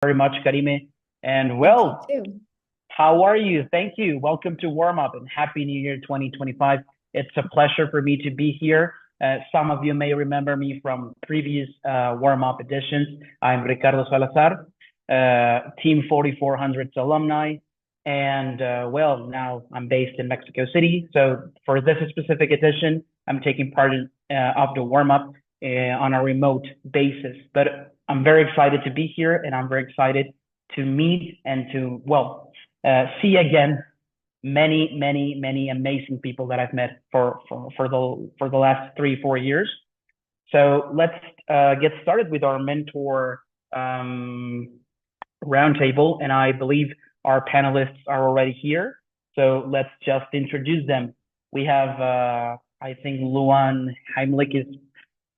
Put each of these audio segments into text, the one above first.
very much, Karime. And Thank you well, too. how are you? Thank you. Welcome to Warm Up and Happy New Year 2025. It's a pleasure for me to be here. Some of you may remember me from previous Warm Up editions. I'm Ricardo Salazar, Team 4400's alumni. And well, now I'm based in Mexico City. So for this specific edition, I'm taking part of the warm up on a remote basis. But I'm very excited to be here and I'm very excited to meet and to, well, see again many amazing people that I've met for the last 3 4 years. So let's get started with our mentor roundtable, and I believe our panelists are already here. So let's just introduce them. We have, I think, Luan Heimlich is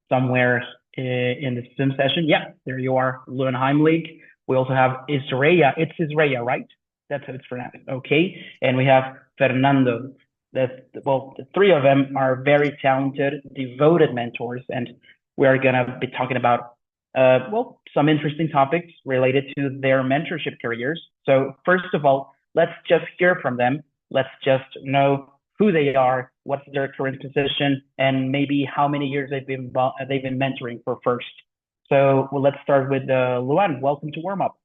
somewhere in the Zoom session. Yeah, there you are, Luan Heimlich. We also have Israel. It's Israel, right? That's how it's pronounced. Okay. And we have Fernando. Well, the three of them are very talented, devoted mentors, and we are going to be talking about well, some interesting topics related to their mentorship careers. So first of all, let's just hear from them. Let's just know who they are, what's their current position, and maybe how many years they've been mentoring for first. So well, let's start with Luan. Welcome to Warm Up.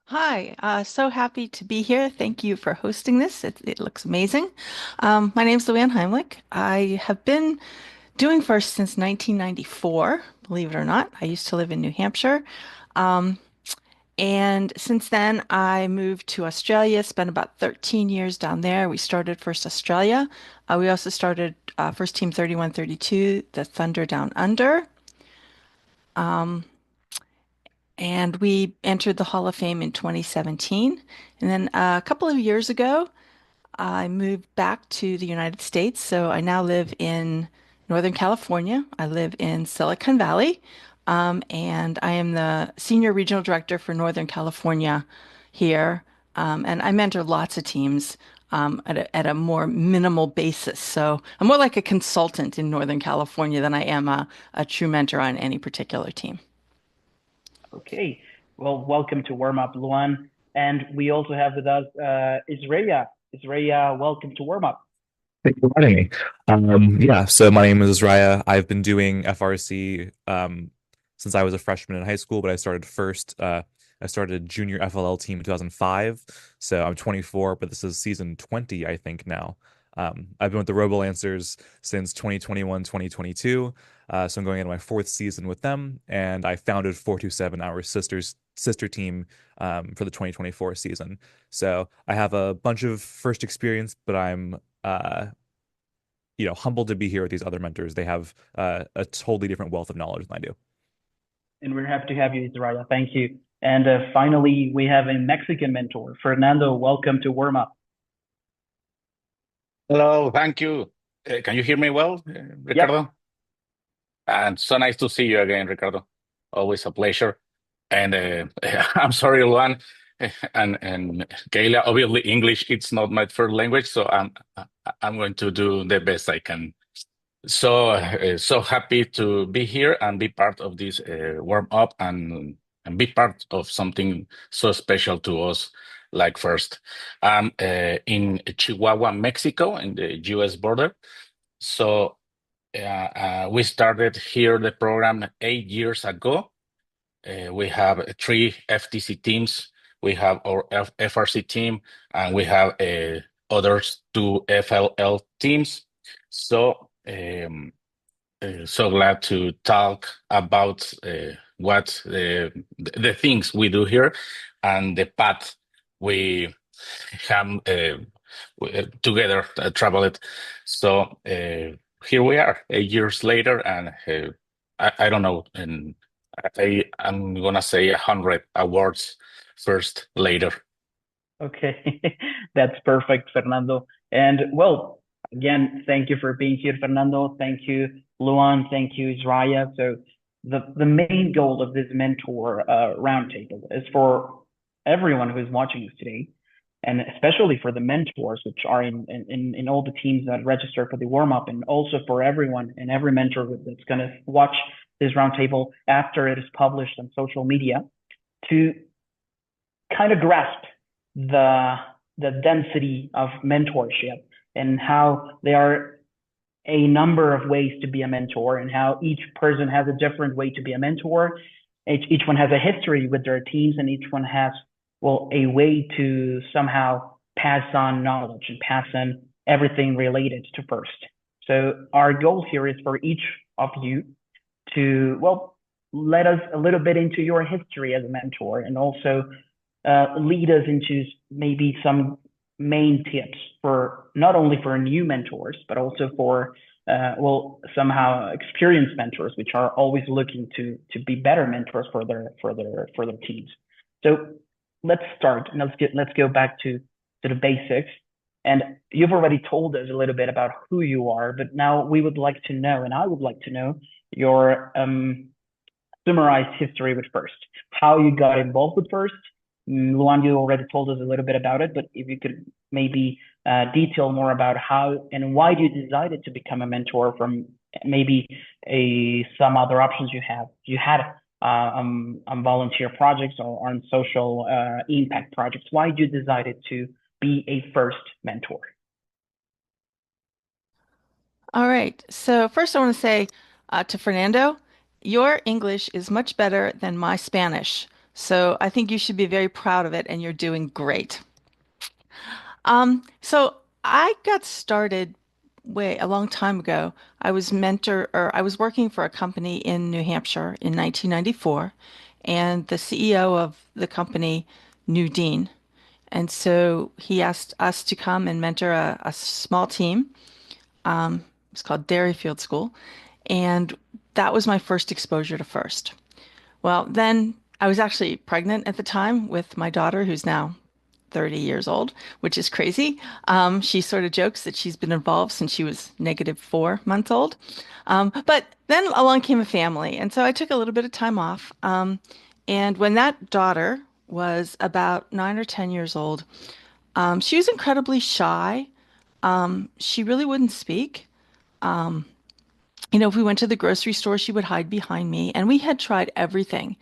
Hi, so happy to be here. Thank you for hosting this. It looks amazing. My name's Luann Heimlich. I have been doing first since 1994, believe it or not. I used to live in New Hampshire. Um, and since then, I moved to Australia, spent about 13 years down there. We started First Australia. We also started First Team 3132, the Thunder Down Under. And we entered the Hall of Fame in 2017. And then a couple of years ago, I moved back to the United States. So I now live in Northern California. I live in Silicon Valley. And I am the Senior Regional Director for Northern California here. And I mentor lots of teams at a more minimal basis. So I'm more like a consultant in Northern California than I am a true mentor on any particular team. Okay. Well, welcome to Warm Up, Luan. And we also have with us Israel. Israel, welcome to Warm Up. Thank you for having me. So my name is Raya. I've been doing FRC since I was a freshman in high school, but I started first. I started junior FLL team in 2005. So I'm 24, but this is season 20, I think now. I've been with the Robo Lancers since 2021, 2022. So I'm going into my fourth season with them, and I founded 427, our sister team, for the 2024 season. So I have a bunch of first experience, but I'm humbled to be here with these other mentors. They have a totally different wealth of knowledge than I do. And we're happy to have you, Israel. Thank you. And finally, we have a Mexican mentor, Fernando. Welcome to Warm Up. Hello, thank you. Can you hear me well, Yep. Ricardo? And so nice to see you again, Ricardo. Always a pleasure. And I'm sorry, Luan and Kayla. Obviously, English it's not my first language, so I'm going to do the best I can. So happy to be here and be part of this warm up and be part of something so special to us. Like first, I'm in Chihuahua, Mexico, in the U.S. border. So we started here the program 8 years ago. We have three FTC teams. We have our FRC team, and we have others two FLL teams. So so glad to talk about what the things we do here and the path we have together traveled. So here we are 8 years later, and I don't know, and I'm gonna say 100 awards first later. Okay. That's perfect, Fernando. And well, again, thank you for being here, Fernando. Thank you, Luan. Thank you, Israel. So the main goal of this mentor roundtable is for everyone who is watching us today and especially for the mentors, which are in all the teams that register for the warm up, and also for everyone and every mentor that's going to watch this roundtable after it is published on social media, to kind of grasp the density of mentorship and how there are a number of ways to be a mentor, and how each person has a different way to be a mentor. Each one has a history with their teams, and each one has, well, a way to somehow pass on knowledge and pass on everything related to FIRST. So our goal here is for each of you to, well, let us a little bit into your history as a mentor, and also lead us into maybe some main tips for not only for new mentors, but also for well, somehow experienced mentors, which are always looking to be better mentors for their teams. So let's start, and let's go back to the basics. And you've already told us a little bit about who you are, but now we would like to know, and I would like to know your summarized history with FIRST, how you got involved with FIRST. Luan, you already told us a little bit about it, but if you could maybe detail more about how and why you decided to become a mentor from maybe some other options you had on volunteer projects or on social impact projects. Why you decided to be a FIRST mentor? All right. So first I want to say to Fernando, your English is much better than my Spanish. So I think you should be very proud of it, and you're doing great. So I got started way a long time ago. I was working for a company in New Hampshire in 1994, and the CEO of the company knew Dean. And so he asked us to come and mentor a small team. It's called Dairyfield School. And that was my first exposure to FIRST. Well, then I was actually pregnant at the time with my daughter, who's now 30 years old, which is crazy. She sort of jokes that she's been involved since she was negative 4 months old. But then along came a family. And so I took a little bit of time off. And when that daughter was about 9 or 10 years old, she was incredibly shy. She really wouldn't speak. If we went to the grocery store, she would hide behind me, and we had tried everything.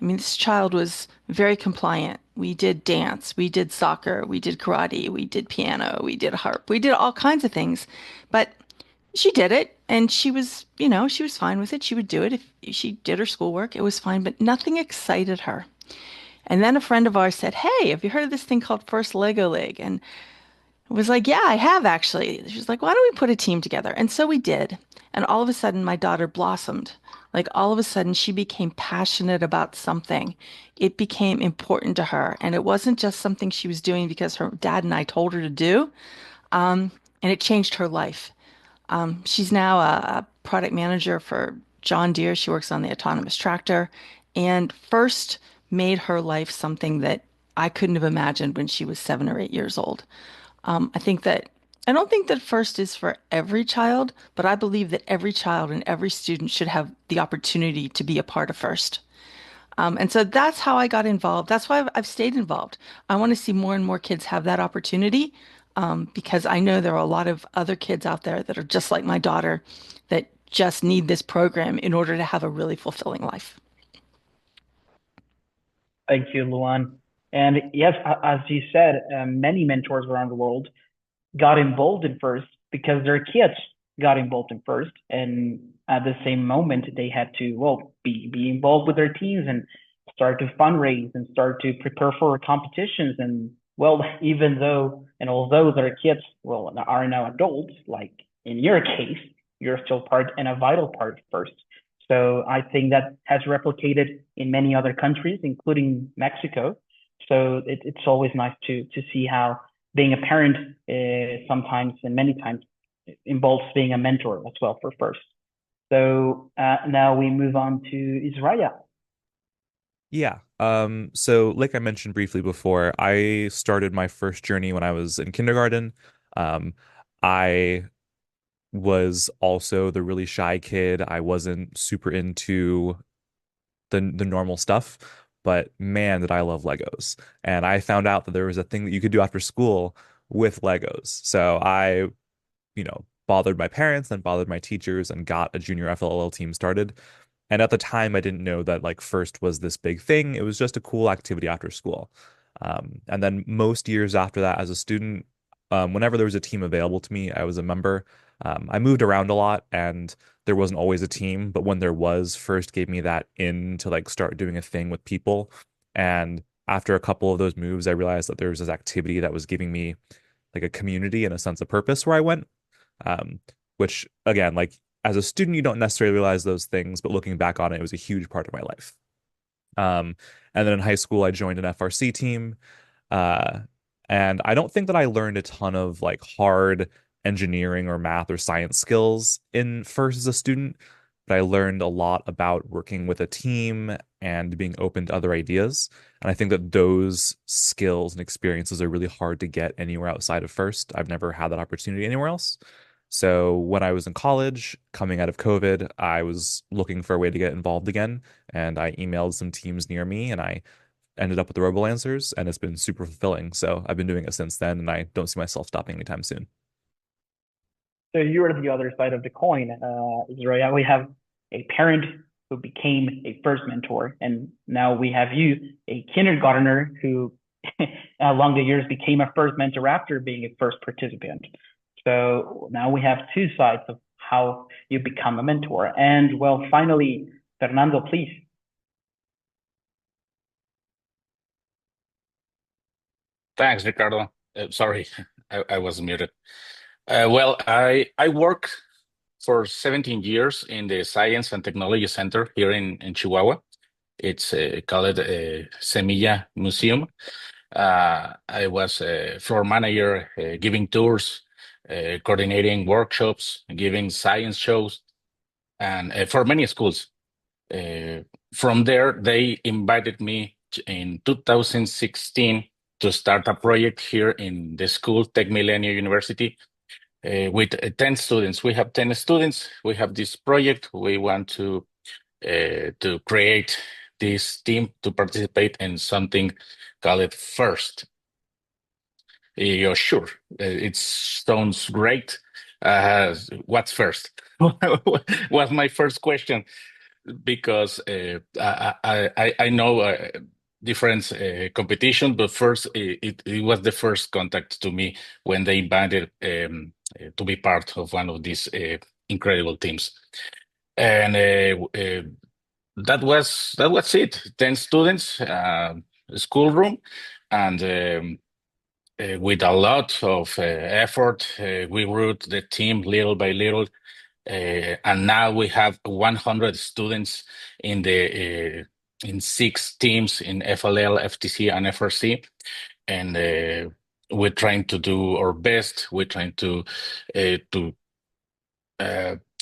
I mean, this child was very compliant. We did dance, we did soccer, we did karate, we did piano, we did harp, we did all kinds of things. But she did it, and she was fine with it. She would do it if she did her schoolwork, it was fine, but nothing excited her. And then a friend of ours said, "Hey, have you heard of this thing called First Lego League?" And was like, "Yeah, I have actually." She was like, "Why don't we put a team together?" And so we did. And all of a sudden, my daughter blossomed. Like all of a sudden, she became passionate about something. It became important to her. And it wasn't just something she was doing because her dad and I told her to do. And it changed her life. She's now a product manager for John Deere. She works on the autonomous tractor. And first made her life something that I couldn't have imagined when she was 7 or 8 years old. I think that I don't think that FIRST is for every child, but I believe that every child and every student should have the opportunity to be a part of FIRST. And so that's how I got involved. That's why I've stayed involved. I want to see more and more kids have that opportunity, because I know there are a lot of other kids out there that are just like my daughter that just need this program in order to have a really fulfilling life. Thank you, Luan. And yes, as you said, many mentors around the world got involved in FIRST because their kids got involved in FIRST, and at the same moment they had to, well, be involved with their teams and start to fundraise and start to prepare for competitions. And well, even though and although their kids, well, are now adults, like in your case, you're still part and a vital part of FIRST. So I think that has replicated in many other countries, including Mexico. So it's always nice to see how being a parent sometimes and many times involves being a mentor as well for FIRST. So now we move on to Israel. Yeah. So like I mentioned briefly before, I started my first journey when I was in kindergarten. I was also the really shy kid. I wasn't super into the normal stuff, but man, did I love Legos. And I found out that there was a thing that you could do after school with Legos. So I, bothered my parents, then bothered my teachers and got a junior FLL team started. And at the time, I didn't know that like FIRST was this big thing. It was just a cool activity after school. And then most years after that, as a student, whenever there was a team available to me, I was a member. I moved around a lot and there wasn't always a team, but when there was, FIRST gave me that in to like start doing a thing with people. And after a couple of those moves, I realized that there was this activity that was giving me like a community and a sense of purpose where I went. Um, which again, like as a student, you don't necessarily realize those things, but looking back on it, it was a huge part of my life. And then in high school, I joined an FRC team. Uh, and I don't think that I learned a ton of like hard engineering or math or science skills in FIRST as a student, but I learned a lot about working with a team and being open to other ideas. And I think that those skills and experiences are really hard to get anywhere outside of FIRST. I've never had that opportunity anywhere else. So when I was in college, coming out of COVID, I was looking for a way to get involved again, and I emailed some teams near me, and I ended up with the RoboLancers, and it's been super fulfilling. So I've been doing it since then, and I don't see myself stopping anytime soon. So you are the other side of the coin, Zoya. We have a parent who became a FIRST mentor, and now we have you, a kindergartner who, along the years, became a FIRST mentor after being a FIRST participant. So now we have two sides of how you become a mentor. And well, finally, Fernando, please. Thanks, Ricardo. Sorry, I was muted. Well, I worked for 17 years in the Science and Technology Center here in Chihuahua. It's called Semilla Museum. I was a floor manager, giving tours, coordinating workshops, giving science shows, and for many schools. From there, they invited me in 2016 to start a project here in the school, Tech Millennium University, with 10 students. We have 10 students. We have this project. We want to create this team to participate in something called FIRST. Yeah, sure. It sounds great. What's first? Was my first question, because I know different competition, but first it was the first contact to me when they invited to be part of one of these incredible teams, and that was it. 10 students, schoolroom, and with a lot of effort, we grew the team little by little, and now we have 100 students in the in 6 teams in FLL, FTC, and FRC, and we're trying to do our best. We're trying to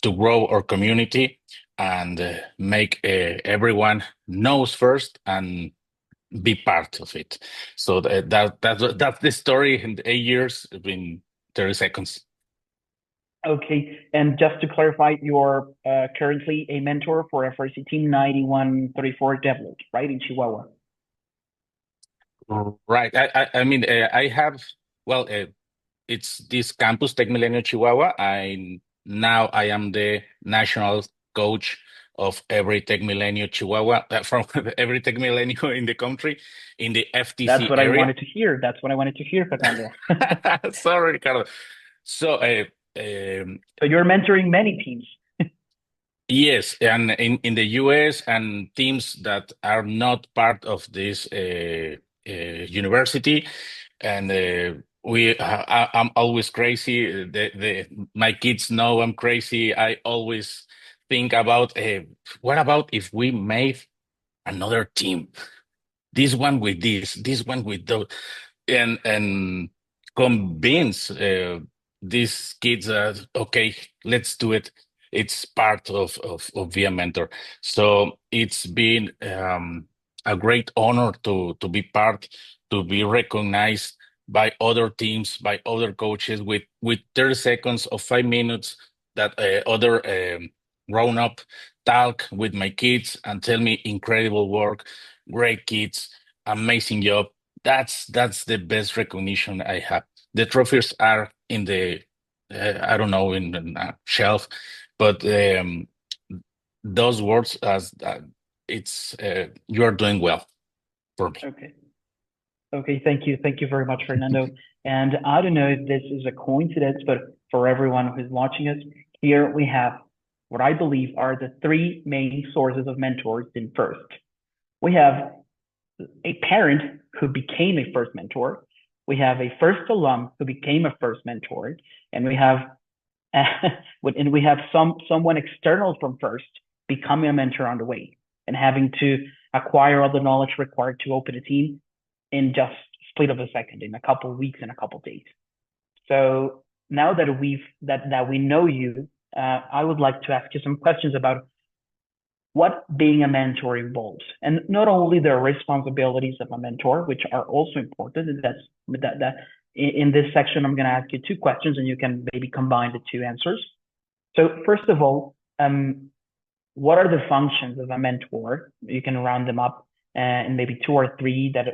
grow our community and make everyone knows FIRST and be part of it. So that's the story in 8 years in 30 seconds. Okay, and just to clarify, you're currently a mentor for FRC Team 9134 Devlet, right, in Chihuahua? Right. I mean, I have, well, it's this campus, Tech Millennium Chihuahua. I am the national coach of every Tech Millennium Chihuahua, from every Tech Millennium in the country, in the FTC That's what area. I wanted to hear. That's what I wanted to hear, Fernando. Sorry, Ricardo. So, so you're mentoring many teams. yes, and in the US, and teams that are not part of this university, and I'm always crazy. My kids know I'm crazy. I always think about what about if we made another team? This one with this one with those, and convince these kids that okay, let's do it. It's part of being a mentor. So it's been a great honor to be part, to be recognized by other teams, by other coaches, with 30 seconds or 5 minutes that other grown up talk with my kids and tell me incredible work. great kids, amazing job. That's the best recognition I have. The trophies are in the I don't know, in the shelf, but those words as it's you are doing well for me. Okay. Okay, thank you. Thank you very much, Fernando. And I don't know if this is a coincidence, but for everyone who's watching us, here we have what I believe are the three main sources of mentors in FIRST. We have a parent who became a FIRST mentor. We have a FIRST alum who became a FIRST mentor, and we have someone external from FIRST becoming a mentor on the way and having to acquire all the knowledge required to open a team in just split of a second, in a couple of weeks and a couple of days. So now that we know you, I would like to ask you some questions about what being a mentor involves, and not only the responsibilities of a mentor, which are also important. And that in this section, I'm going to ask you two questions, and you can maybe combine the two answers. So first of all, what are the functions of a mentor? You can round them up and maybe two or three, that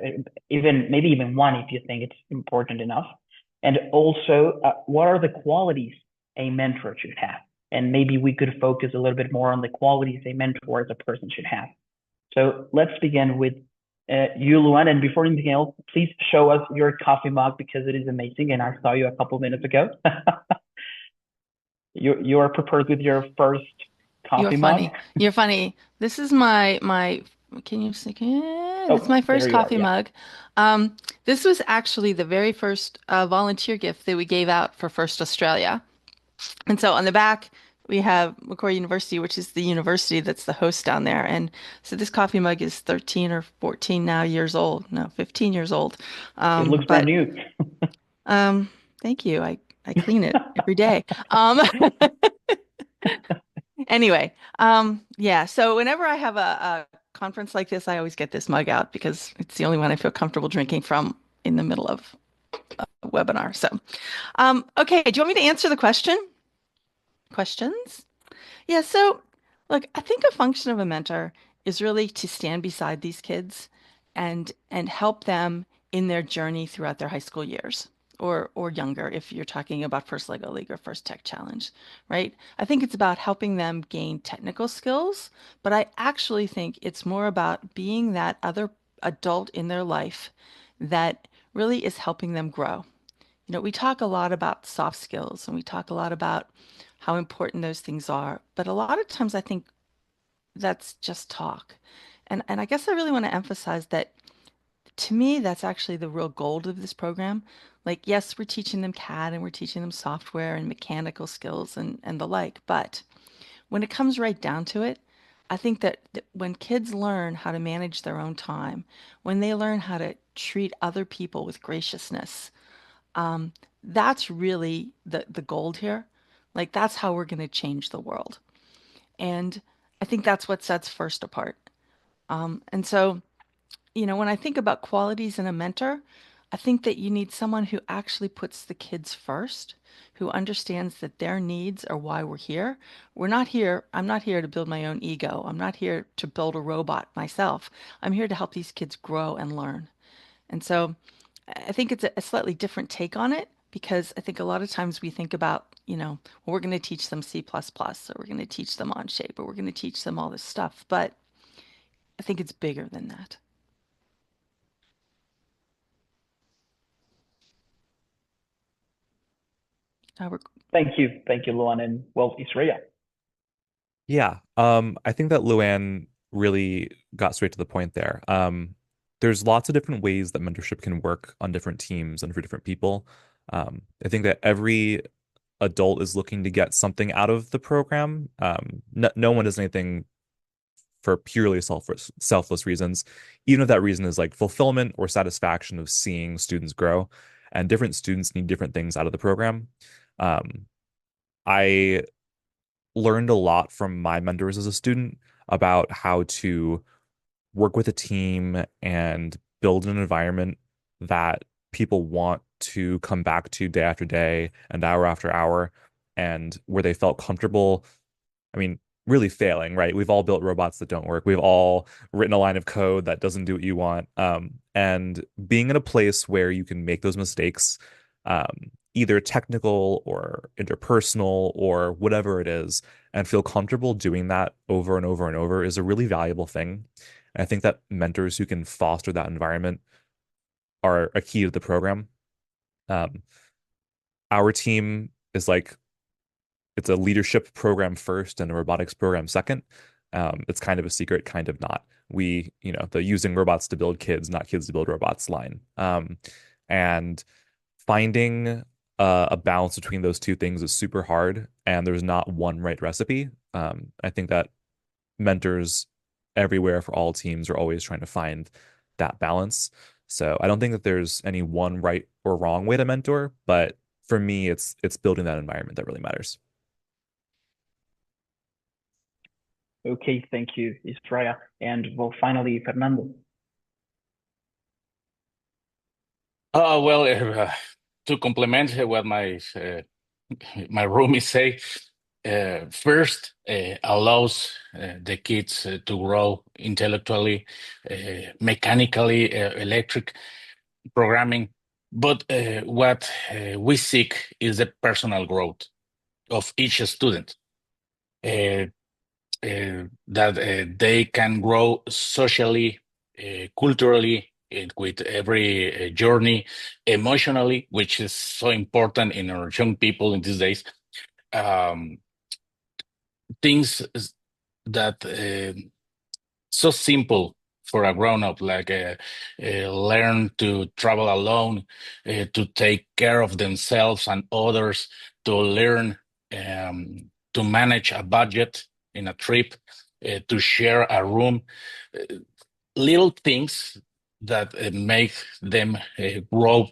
maybe even one if you think it's important enough. And also, what are the qualities a mentor should have? And maybe we could focus a little bit more on the qualities a mentor as a person should have. So let's begin with you, Luan. And before anything else, please show us your coffee mug because it is amazing. And I saw you a couple of minutes ago. You are prepared with your first coffee mug. You're funny. This is my. Can you see? It's my first coffee mug. This was actually the very first volunteer gift that we gave out for FIRST Australia. And so on the back, we have Macquarie University, which is the university that's the host down there. And so this coffee mug is 13 or 14 now years old. No, 15 years old. It looks brand new. Thank you. I clean it every day. Anyway, yeah. So whenever I have a conference like this, I always get this mug out because it's the only one I feel comfortable drinking from in the middle of a webinar. So, okay. Do you want me to answer the questions? Yeah. So, look, I think a function of a mentor is really to stand beside these kids and help them in their journey throughout their high school years. Or younger if you're talking about FIRST LEGO League or FIRST Tech Challenge, right? I think it's about helping them gain technical skills, but I actually think it's more about being that other adult in their life that really is helping them grow. You know, we talk a lot about soft skills and we talk a lot about how important those things are, but a lot of times I think that's just talk. And I guess I really want to emphasize that to me, that's actually the real gold of this program. Like, yes, we're teaching them CAD and we're teaching them software and mechanical skills and the like. But when it comes right down to it, I think that when kids learn how to manage their own time, when they learn how to treat other people with graciousness, that's really the gold here. Like, that's how we're going to change the world. And I think that's what sets FIRST apart. And so, you know, when I think about qualities in a mentor, I think that you need someone who actually puts the kids first, who understands that their needs are why we're here. I'm not here to build my own ego. I'm not here to build a robot myself. I'm here to help these kids grow and learn. And so I think it's a slightly different take on it because I think a lot of times we think about, you know, well, we're going to teach them C++, or we're going to teach them Onshape, or we're going to teach them all this stuff. But I think it's bigger than that. Thank you, Luan, and well, Israel. Yeah, I think that Luann really got straight to the point there. There's lots of different ways that mentorship can work on different teams and for different people. I think that every adult is looking to get something out of the program. No one does anything for purely selfless reasons, even if that reason is like fulfillment or satisfaction of seeing students grow. And different students need different things out of the program. I learned a lot from my mentors as a student about how to work with a team and build an environment that people want to come back to day after day and hour after hour, and where they felt comfortable. I mean, really failing, right? We've all built robots that don't work. We've all written a line of code that doesn't do what you want. And being in a place where you can make those mistakes, either technical or interpersonal or whatever it is, and feel comfortable doing that over and over and over is a really valuable thing. And I think that mentors who can foster that environment are a key to the program. Um, our team is like it's a leadership program first and a robotics program second. It's kind of a secret, kind of not. The using robots to build kids, not kids to build robots line. And finding a balance between those two things is super hard, and there's not one right recipe. I think that mentors everywhere for all teams are always trying to find that balance. So I don't think that there's any one right or wrong way to mentor, but for me, it's building that environment that really matters. Okay, thank you, Israel. And well, finally, Fernando. Well, to complement what my roomies say, first allows the kids to grow intellectually, mechanically, electric programming. But what we seek is the personal growth of each student. That they can grow socially, culturally, with every journey, emotionally, which is so important in our young people in these days. Um, things that so simple for a grown up, like learn to travel alone, to take care of themselves and others, to learn to manage a budget in a trip, to share a room, little things that make them grow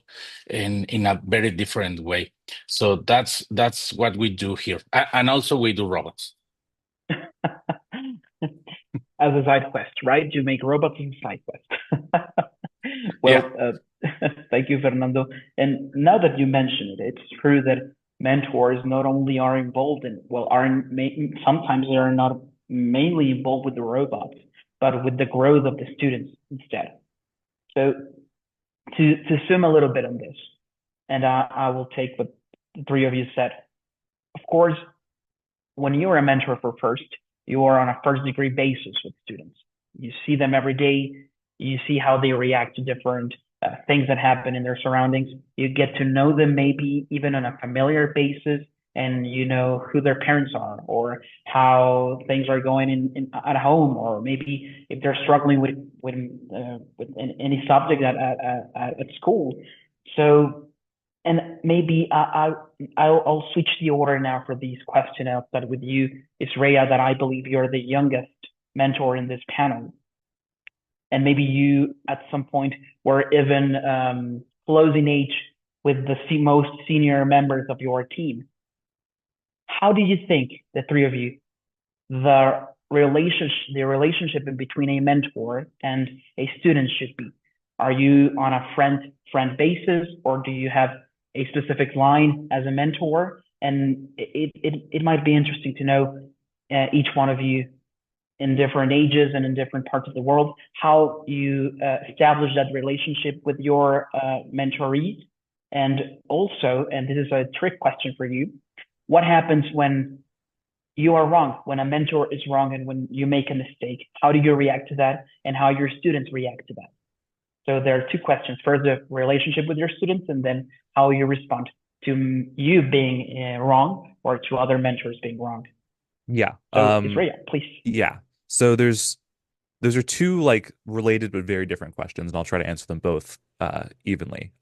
in a very different way. So that's what we do here, and also we do robots. As a side quest, right? You make robots as a side quest. Well, thank you, Fernando. And now that you mention it, it's true that mentors not only are involved in, well, sometimes they are not mainly involved with the robots, but with the growth of the students instead. So to zoom a little bit on this, and I will take what the three of you said. Of course, when you are a mentor for FIRST, you are on a first degree basis with students. You see them every day. You see how they react to different things that happen in their surroundings. You get to know them maybe even on a familiar basis, and you know who their parents are or how things are going at home, or maybe if they're struggling with any subject at school. So, and maybe I'll switch the order now for these questions. I'll start with you, Israel, that I believe you're the youngest mentor in this panel. And maybe you at some point were even close in age with the most senior members of your team. How do you think, the three of you, the relationship in between a mentor and a student should be? Are you on a friend basis, or do you have a specific line as a mentor? And it might be interesting to know each one of you in different ages and in different parts of the world, how you establish that relationship with your mentorees. And also, and this is a trick question for you, what happens when you are wrong, when a mentor is wrong and when you make a mistake? How do you react to that, and how your students react to that? So there are two questions. First, the relationship with your students, and then how you respond to you being wrong or to other mentors being wrong. Yeah. So Israel, please. Yeah. So those are two like related but very different questions, and I'll try to answer them both evenly.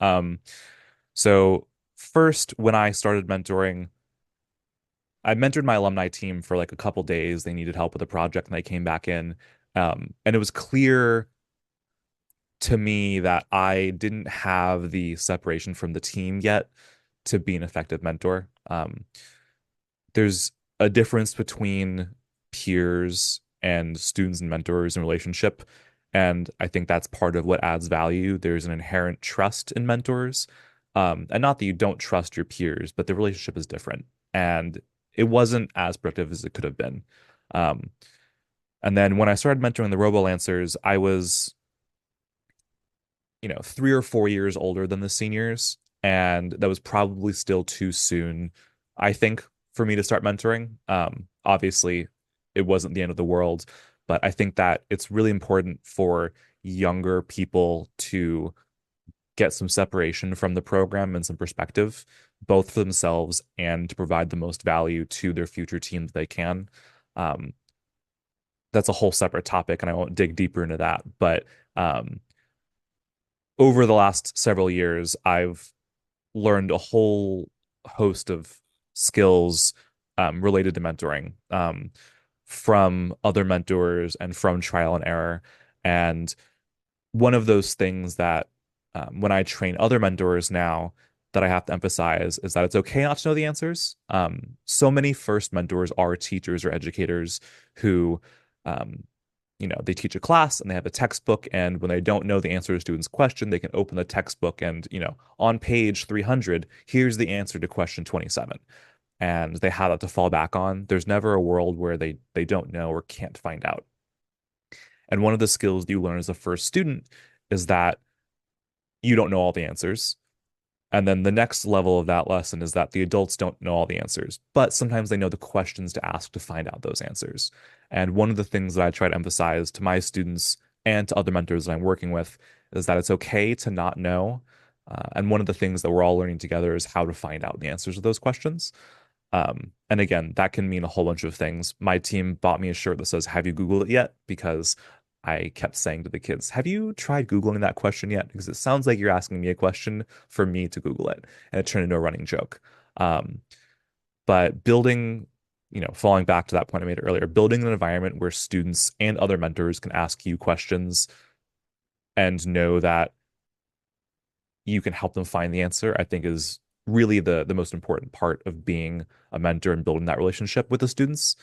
So first, when I started mentoring, I mentored my alumni team for like a couple days. They needed help with a project, and they came back in. And it was clear to me that I didn't have the separation from the team yet to be an effective mentor. There's a difference between peers and students and mentors in relationship. And I think that's part of what adds value. There's an inherent trust in mentors. And not that you don't trust your peers, but the relationship is different. And it wasn't as productive as it could have been. And then when I started mentoring the RoboLancers, I was, 3 or 4 years older than the seniors, and that was probably still too soon, I think, for me to start mentoring. Obviously, it wasn't the end of the world, but I think that it's really important for younger people to get some separation from the program and some perspective, both for themselves and to provide the most value to their future team that they can. Um, that's a whole separate topic, and I won't dig deeper into that. But over the last several years, I've learned a whole host of skills related to mentoring from other mentors and from trial and error. And one of those things that when I train other mentors now that I have to emphasize is that it's okay not to know the answers. So many first mentors are teachers or educators who, um, they teach a class and they have a textbook, and when they don't know the answer to a student's question, they can open the textbook and, on page 300, here's the answer to question 27. And they have that to fall back on. There's never a world where they don't know or can't find out. And one of the skills that you learn as a first student is that you don't know all the answers. And then the next level of that lesson is that the adults don't know all the answers, but sometimes they know the questions to ask to find out those answers. And one of the things that I try to emphasize to my students and to other mentors that I'm working with is that it's okay to not know. And one of the things that we're all learning together is how to find out the answers to those questions. And again, that can mean a whole bunch of things. My team bought me a shirt that says, "Have you Googled it yet?" Because I kept saying to the kids, "Have you tried Googling that question yet? Because it sounds like you're asking me a question for me to Google it." And it turned into a running joke. Um, but building, falling back to that point I made earlier, building an environment where students and other mentors can ask you questions and know that you can help them find the answer, I think is really the most important part of being a mentor and building that relationship with the students.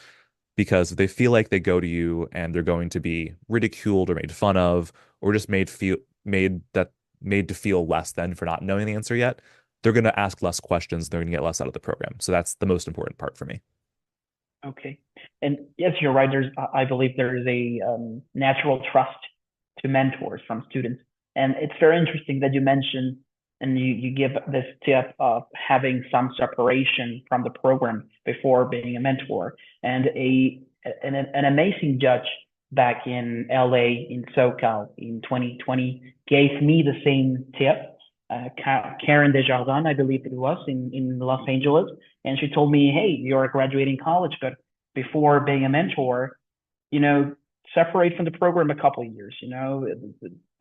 Because if they feel like they go to you and they're going to be ridiculed or made fun of, or just made to feel less than for not knowing the answer yet, they're going to ask less questions. They're going to get less out of the program. So that's the most important part for me. Okay. And yes, you're right. I believe there is a natural trust to mentors from students. And it's very interesting that you mentioned and you give this tip of having some separation from the program before being a mentor. And an amazing judge back in LA, in SoCal, in 2020, gave me the same tip. Karen Desjardins, I believe it was, in Los Angeles. And she told me, "Hey, you're graduating college, but before being a mentor, separate from the program a couple of years.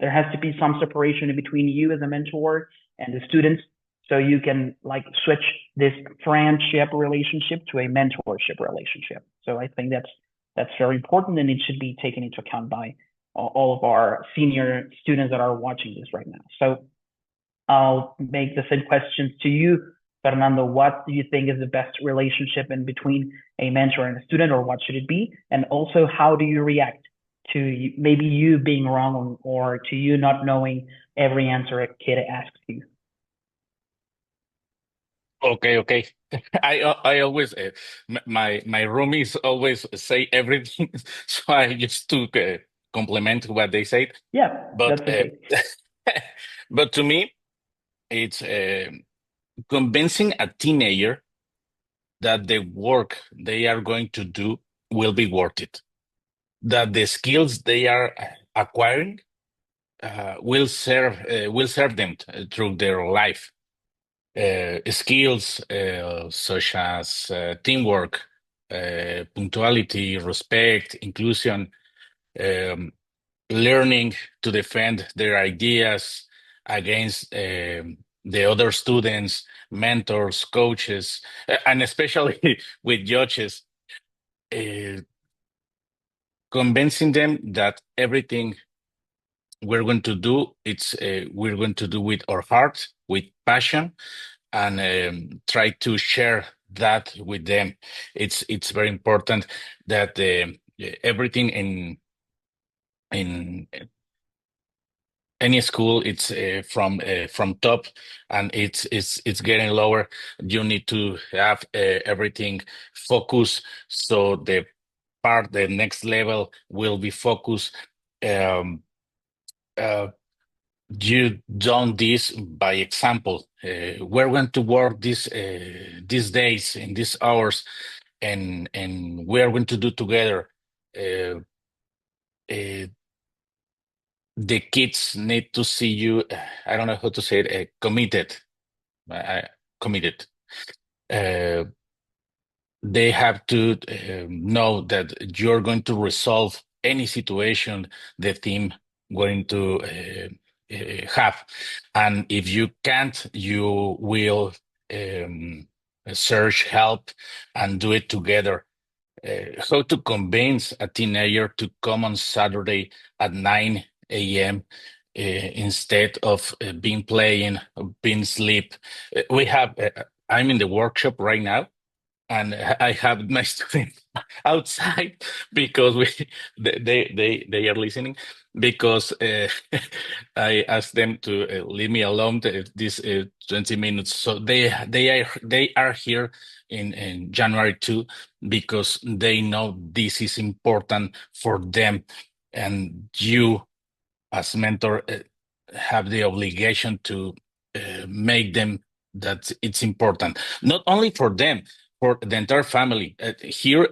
There has to be some separation in between you as a mentor and the students, so you can switch this friendship relationship to a mentorship relationship." So I think that's very important, and it should be taken into account by all of our senior students that are watching this right now. So I'll make the same questions to you, Fernando. What do you think is the best relationship in between a mentor and a student, or what should it be? And also, how do you react to maybe you being wrong or to you not knowing every answer a kid asks you? Okay. I always my roomies always say everything, so I used to compliment what they said. Yeah, But that's okay. but to me, it's convincing a teenager that the work they are going to do will be worth it, that the skills they are acquiring will serve them through their life. Skills such as teamwork, punctuality, respect, inclusion, um, learning to defend their ideas against the other students, mentors, coaches, and especially with judges, uh, convincing them that everything we're going to do, we're going to do with our heart, with passion, and try to share that with them. It's very important that everything in any school, it's from top, and it's getting lower. You need to have everything focused, so the part, the next level, will be focused. Um, you done this by example. We're going to work these days in these hours, and we're going to do together. Uh, uh, the kids need to see you. I don't know how to say it. Committed. Committed. They have to know that you're going to resolve any situation the team going to have, and if you can't, you will um, search help and do it together. How to convince a teenager to come on Saturday at 9 a.m. Instead of being playing, being sleep. We have. I'm in the workshop right now, and I have my students outside because they are listening, because I asked them to leave me alone this 20 minutes. So they are here in January too, because they know this is important for them, and you as mentor have the obligation to make them that it's important, not only for them, for the entire family. Here,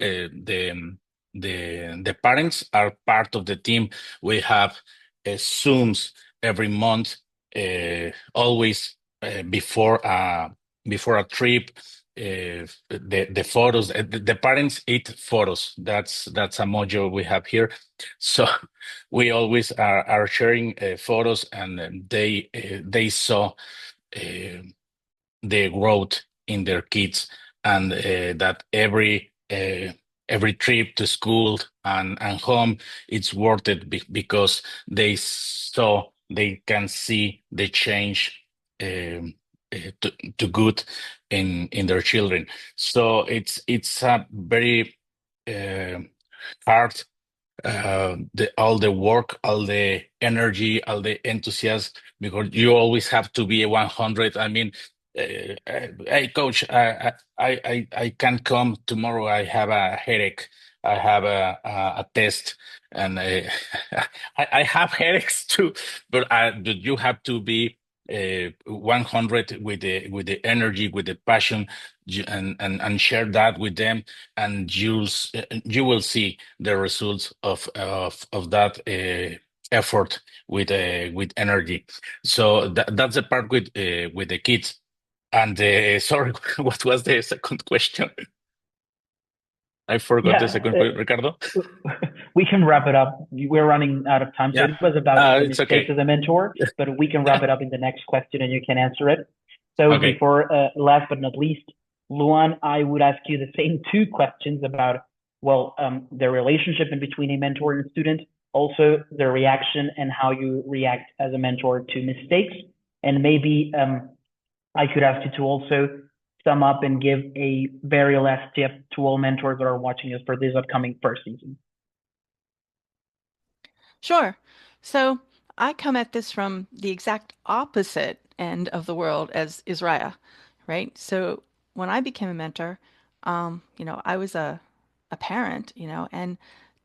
the parents are part of the team. We have Zooms every month, always before a trip. The photos, the parents eat photos. That's a module we have here. So we always are sharing photos, and they saw uh, the growth in their kids, and that every trip to school and home, it's worth it, because they can see the change, to good in their children. So it's a very uh, hard, all the work, all the energy, all the enthusiasm, because you always have to be a 100. I mean, hey coach, I can't come tomorrow. I have a headache. I have a test, and I have headaches too. But you have to be 100 with the energy, with the passion, and share that with them, and you will see the results of that effort with energy. So that's the part with the kids. And sorry, what was the second question? I forgot the Yeah, second question, Ricardo. we can wrap it up. We're running out of time. So Yeah, it was about the it's mistakes okay. as a mentor, but we can wrap it up in the next question and you can answer it. So Okay. before last but not least, Luan, I would ask you the same two questions about, well, the relationship in between a mentor and student, also the reaction and how you react as a mentor to mistakes. And maybe I could ask you to also sum up and give a very last tip to all mentors that are watching us for this upcoming first season. Sure. So I come at this from the exact opposite end of the world as Israel, right? So when I became a mentor, I was a parent, and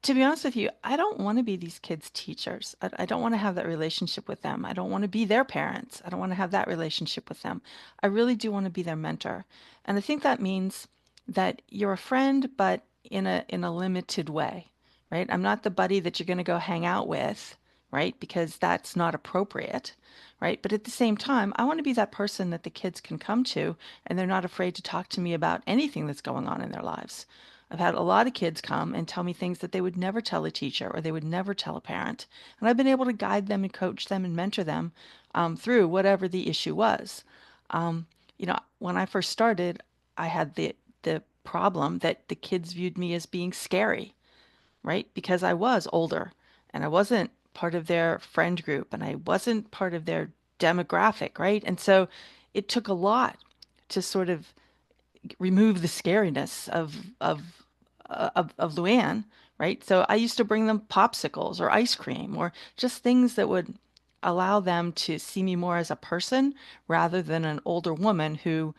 to be honest with you, I don't want to be these kids' teachers. I don't want to have that relationship with them. I don't want to be their parents. I don't want to have that relationship with them. I really do want to be their mentor. And I think that means that you're a friend, but in a limited way, right? I'm not the buddy that you're going to go hang out with, right? Because that's not appropriate, right? But at the same time, I want to be that person that the kids can come to and they're not afraid to talk to me about anything that's going on in their lives. I've had a lot of kids come and tell me things that they would never tell a teacher or they would never tell a parent. And I've been able to guide them and coach them and mentor them through whatever the issue was. When I first started, I had the problem that the kids viewed me as being scary, right? Because I was older and I wasn't part of their friend group and I wasn't part of their demographic, right? And so it took a lot to sort of remove the scariness of Luann, right? So I used to bring them popsicles or ice cream or just things that would allow them to see me more as a person rather than an older woman who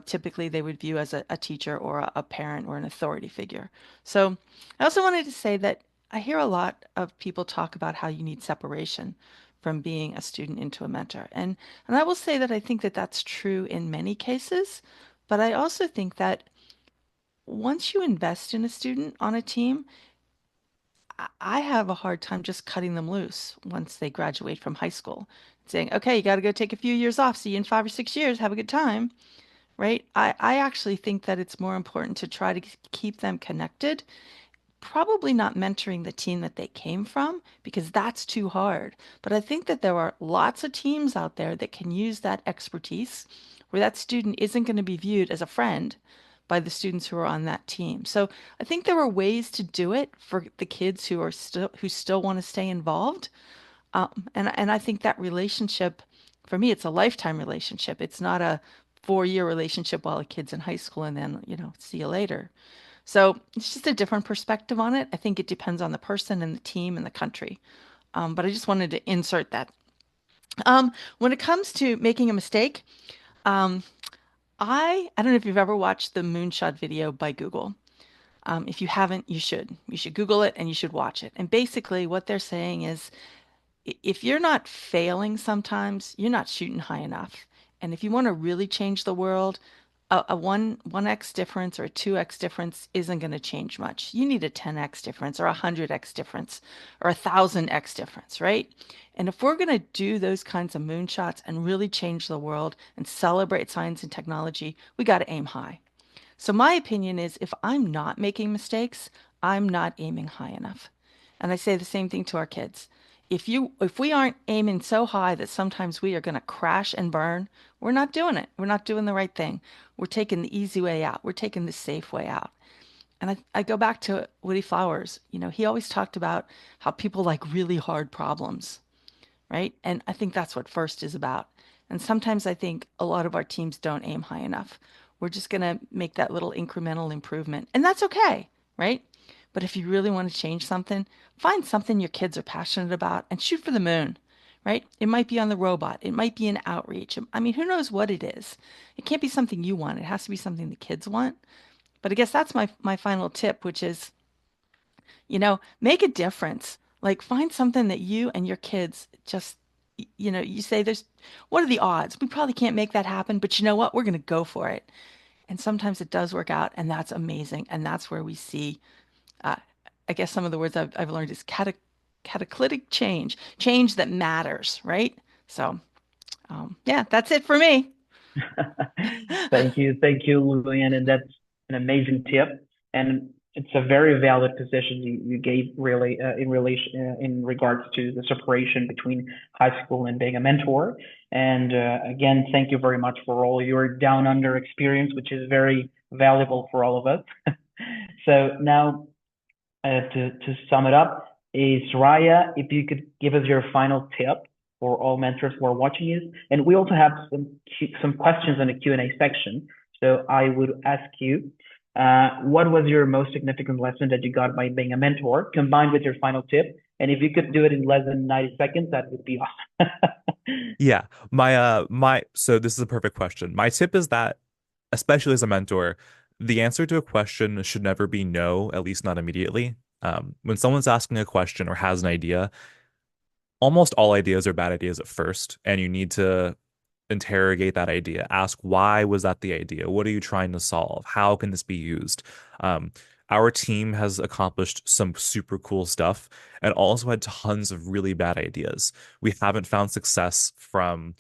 typically they would view as a teacher or a parent or an authority figure. So I also wanted to say that I hear a lot of people talk about how you need separation from being a student into a mentor. And I will say that I think that that's true in many cases, but I also think that once you invest in a student on a team, I have a hard time just cutting them loose once they graduate from high school, saying, okay, you got to go take a few years off. See you in 5 or 6 years. Have a good time. Right? I actually think that it's more important to try to keep them connected, probably not mentoring the team that they came from because that's too hard. But I think that there are lots of teams out there that can use that expertise where that student isn't going to be viewed as a friend by the students who are on that team. So I think there are ways to do it for the kids who still want to stay involved. And I think that relationship, for me, it's a lifetime relationship. It's not a 4-year relationship while a kid's in high school and then, see you later. So it's just a different perspective on it. I think it depends on the person and the team and the country. But I just wanted to insert that. When it comes to making a mistake, um, I don't know if you've ever watched the moonshot video by Google. If you haven't, you should. You should Google it and you should watch it. And basically, what they're saying is if you're not failing sometimes, you're not shooting high enough. And if you want to really change the world, a 1x difference or a 2x difference isn't going to change much. You need a 10x difference or a 100x difference or a 1000x difference, right? And if we're going to do those kinds of moonshots and really change the world and celebrate science and technology, we got to aim high. So my opinion is if I'm not making mistakes, I'm not aiming high enough. And I say the same thing to our kids. If we aren't aiming so high that sometimes we are going to crash and burn, we're not doing it. We're not doing the right thing. We're taking the easy way out. We're taking the safe way out. And I go back to Woody Flowers. He always talked about how people like really hard problems, right? And I think that's what FIRST is about. And sometimes I think a lot of our teams don't aim high enough. We're just going to make that little incremental improvement. And that's okay, right? But if you really want to change something, find something your kids are passionate about and shoot for the moon, right? It might be on the robot. It might be in outreach. I mean, who knows what it is? It can't be something you want. It has to be something the kids want. But I guess that's my final tip, which is, make a difference. Like find something that you and your kids just, you say what are the odds? We probably can't make that happen, but you know what? We're going to go for it. And sometimes it does work out, and that's amazing. And that's where we see, uh, I guess some of the words I've learned is cataclysmic change that matters, right? So, yeah, that's it for me. Thank you, Luann, and that's an amazing tip, and it's a very valid position you gave really in regards to the separation between high school and being a mentor. And again, thank you very much for all your down under experience, which is very valuable for all of us. So now, to sum it up, is Raya, if you could give us your final tip for all mentors who are watching you. And we also have some questions in the Q&A section. So I would ask you, what was your most significant lesson that you got by being a mentor, combined with your final tip? And if you could do it in less than 90 seconds, that would be awesome. Yeah, so this is a perfect question. My tip is that, especially as a mentor, the answer to a question should never be no, at least not immediately. When someone's asking a question or has an idea, almost all ideas are bad ideas at first, and you need to interrogate that idea. Ask, why was that the idea? What are you trying to solve? How can this be used? Our team has accomplished some super cool stuff and also had tons of really bad ideas. We haven't found success from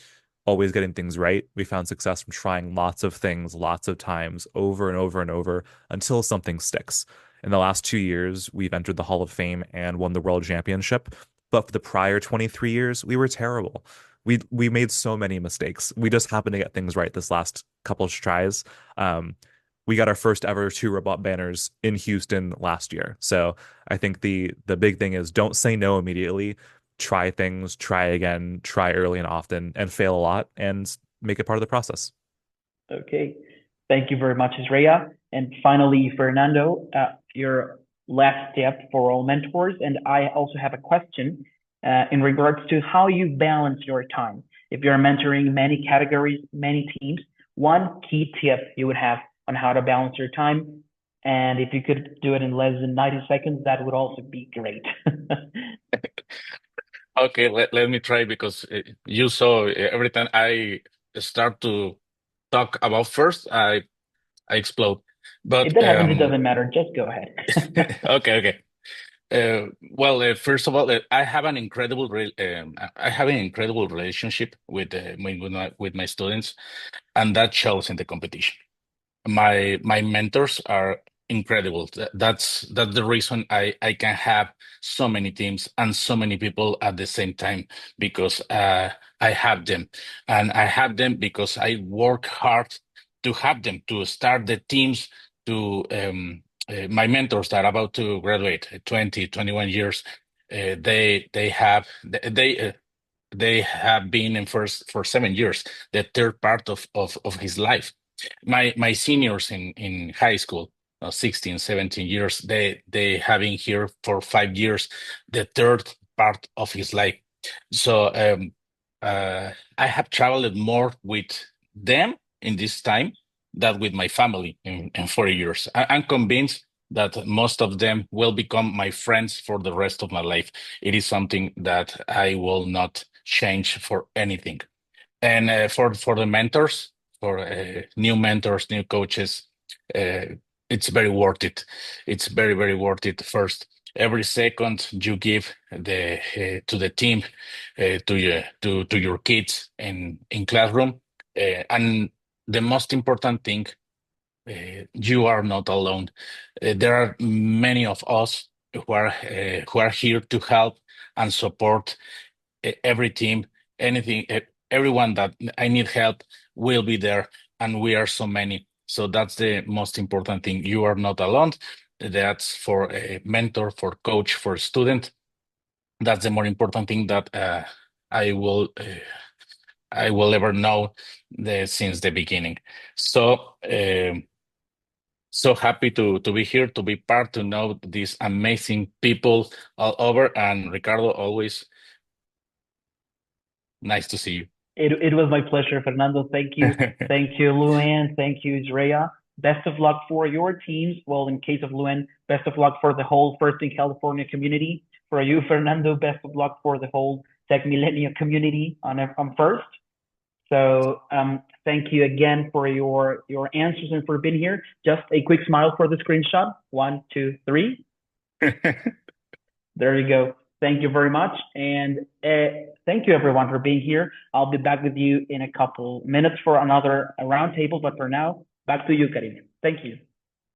always getting things right. We found success from trying lots of things, lots of times, over and over and over until something sticks. In the last 2 years, we've entered the Hall of Fame and won the World Championship. But for the prior 23 years, we were terrible. We made so many mistakes. We just happened to get things right this last couple of tries. We got our first ever 2 robot banners in Houston last year. So I think the big thing is don't say no immediately. Try things, try again, try early and often, and fail a lot, and make it part of the process. Okay. Thank you very much, Isrea. And finally, Fernando, your last tip for all mentors. And I also have a question in regards to how you balance your time. If you're mentoring many categories, many teams, one key tip you would have on how to balance your time. And if you could do it in less than 90 seconds, that would also be great. Okay, let me try because you saw every time I start to talk about first, I explode. If But that happens, it doesn't matter. Just go ahead. okay. Well, first of all, I have an incredible I have an incredible relationship with my students, and that shows in the competition. My mentors are incredible. That's the reason I can have so many teams and so many people at the same time because I have them, and I have them because I work hard to have them, to start the teams, to my mentors that are about to graduate 20 21 years. They have been in first for 7 years, the third part of his life. My seniors in high school, 16, 17 years, they have been here for 5 years, the third part of his life. So I have traveled more with them in this time than with my family in 4 years. I'm convinced that most of them will become my friends for the rest of my life. It is something that I will not change for anything. And for the mentors, for new mentors, new coaches, uh, it's very worth it. It's very worth it. First, every second you give to the team, to your kids in classroom, and the most important thing, you are not alone. There are many of us who are here to help and support every team, anything, everyone that I need help will be there, and we are so many. So that's the most important thing. You are not alone. That's for a mentor, for coach, for student. That's the more important thing that I will uh, I will ever know since the beginning. So. So happy to be here, to be part, to know these amazing people all over. And Ricardo, always nice to see you. It was my pleasure, Fernando. Thank you. Thank you, Luan. Thank you, Drea. Best of luck for your teams. Well, in case of Luan, best of luck for the whole First in California community. For you, Fernando, best of luck for the whole Tech Millennial community on First. So thank you again for your answers and for being here. Just a quick smile for the screenshot. 1, 2, 3. There you go. Thank you very much. And thank you everyone for being here. I'll be back with you in a couple minutes for another roundtable. But for now, back to you, Karim. Thank you.